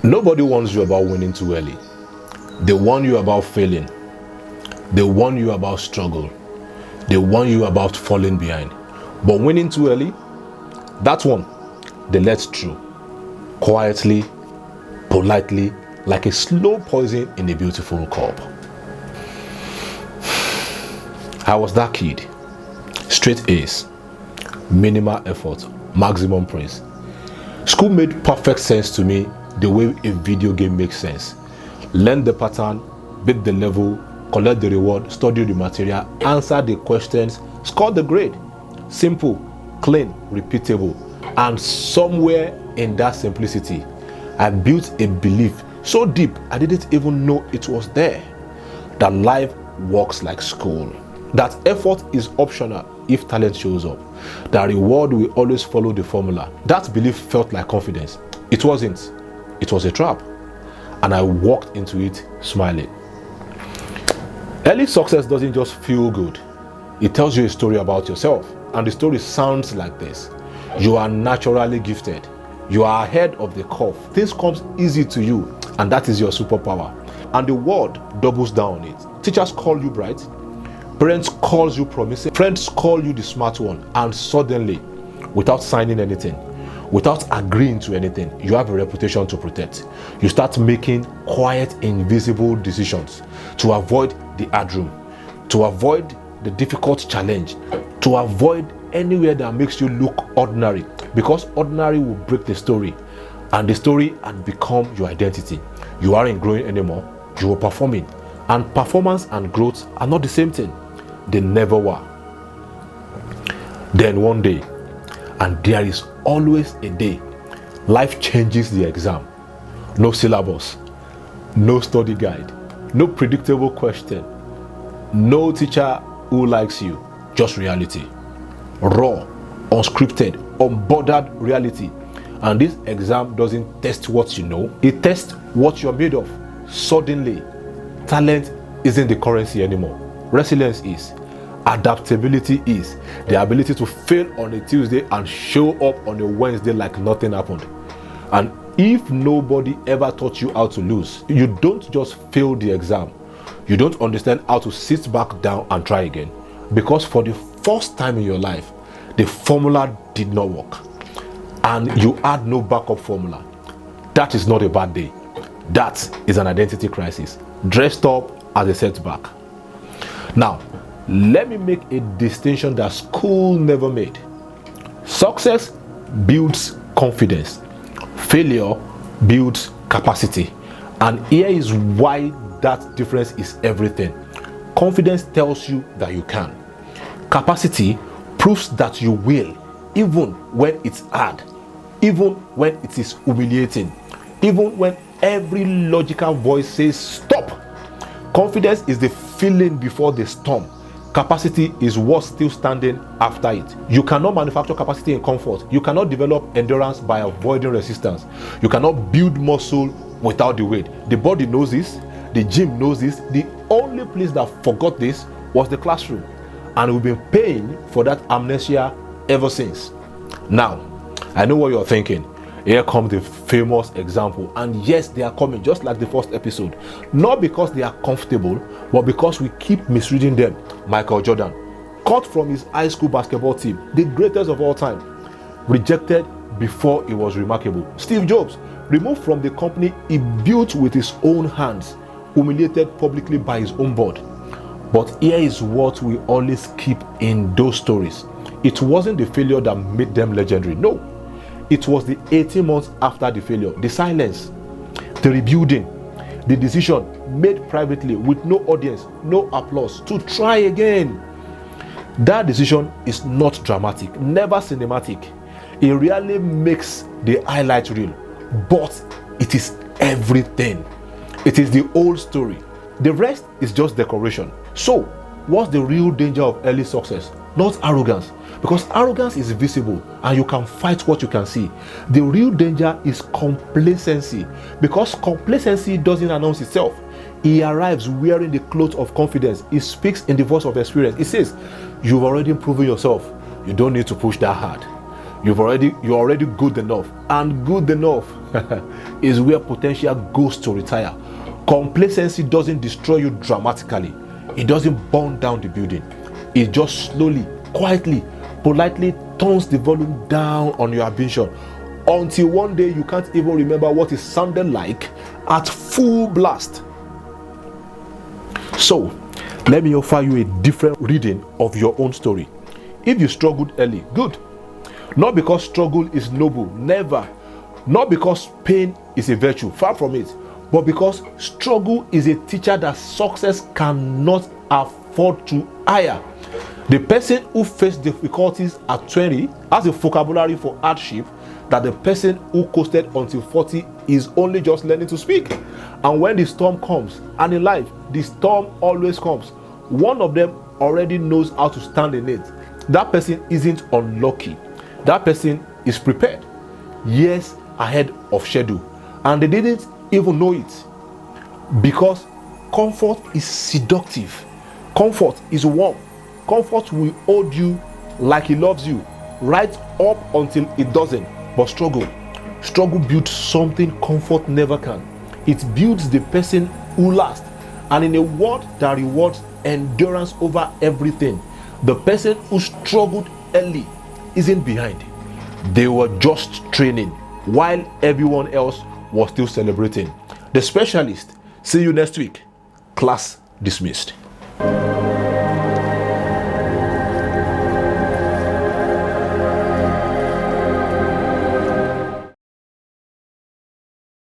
Nobody warns you about winning too early. They warn you about failing. They warn you about struggle. They warn you about falling behind. But winning too early, that one, they let through. Quietly, politely, like a slow poison in a beautiful cup. I was that kid. Straight A's, minimal effort, maximum praise. School made perfect sense to me the way a video game makes sense. Learn the pattern, beat the level, collect the reward, study the material, answer the questions, score the grade. Simple, clean, repeatable. And somewhere in that simplicity, I built a belief so deep I didn't even know it was there, that life works like school. That effort is optional if talent shows up. That reward will always follow the formula. That belief felt like confidence. It wasn't. It was a trap. And I walked into it smiling. Early success doesn't just feel good. It tells you a story about yourself. And the story sounds like this. You are naturally gifted. You are ahead of the curve. Things comes easy to you. And that is your superpower. And the world doubles down on it. Teachers call you bright. Parents calls you promising, friends call you the smart one, and suddenly, without signing anything, without agreeing to anything, you have a reputation to protect. You start making quiet, invisible decisions to avoid the hard room, to avoid the difficult challenge, to avoid anywhere that makes you look ordinary, because ordinary will break the story, and the story had become your identity. You aren't growing anymore, you are performing, and performance and growth are not the same thing. They never were. Then one day, and there is always a day, life changes the exam. No syllabus, no study guide, no predictable question, no teacher who likes you, just reality. Raw, unscripted, unbordered reality. And this exam doesn't test what you know, it tests what you're made of. Suddenly, talent isn't the currency anymore. Resilience is. Adaptability is. The ability to fail on a Tuesday and show up on a Wednesday like nothing happened. And if nobody ever taught you how to lose, you don't just fail the exam. You don't understand how to sit back down and try again. Because for the first time in your life, the formula did not work. And you had no backup formula. That is not a bad day. That is an identity crisis, dressed up as a setback. Now, let me make a distinction that school never made. Success builds confidence. Failure builds capacity. And here is why that difference is everything. Confidence tells you that you can. Capacity proves that you will, even when it's hard, even when it is humiliating, even when every logical voice says stop. Confidence is the feeling before the storm. Capacity is what's still standing after it. You cannot manufacture capacity in comfort. You cannot develop endurance by avoiding resistance. You cannot build muscle without the weight. The body knows this. The gym knows this. The only place that forgot this was the classroom. And we've been paying for that amnesia ever since. Now, I know what you're thinking. Here comes the famous example, and yes, they are coming just like the first episode, not because they are comfortable, but because we keep misreading them. Michael Jordan, cut from his high school basketball team, the greatest of all time, rejected before he was remarkable. Steve Jobs, removed from the company he built with his own hands, humiliated publicly by his own board. But here is what we always keep in those stories. It wasn't the failure that made them legendary. No. It was the 18 months after the failure, the silence, the rebuilding, the decision made privately with no audience, no applause, to try again. That decision is not dramatic, never cinematic. It rarely makes the highlight reel, but it is everything. It is the whole story. The rest is just decoration. So, what's the real danger of early success? Not arrogance, because arrogance is visible and you can fight what you can see. The real danger is complacency, because complacency doesn't announce itself. He arrives wearing the clothes of confidence. He speaks in the voice of experience. He says, you've already proven yourself. You don't need to push that hard. You're already good enough, and good enough is where potential goes to retire. Complacency doesn't destroy you dramatically. It doesn't burn down the building. It just slowly, quietly, politely turns the volume down on your ambition until one day you can't even remember what it sounded like at full blast. So, let me offer you a different reading of your own story. If you struggled early, good. Not because struggle is noble, never. Not because pain is a virtue, far from it, but because struggle is a teacher that success cannot afford to hire. The person who faced difficulties at 20 has a vocabulary for hardship that the person who coasted until 40 is only just learning to speak. And when the storm comes, and in life, the storm always comes, one of them already knows how to stand in it. That person isn't unlucky. That person is prepared, years ahead of schedule, and they didn't even know it, because comfort is seductive. Comfort is warm. Comfort will hold you like it loves you, right up until it doesn't. But struggle builds something comfort never can. It builds the person who lasts, and in a world that rewards endurance over everything, the person who struggled early isn't behind. They were just training while everyone else was still celebrating. The Specialist. See you next week. Class dismissed.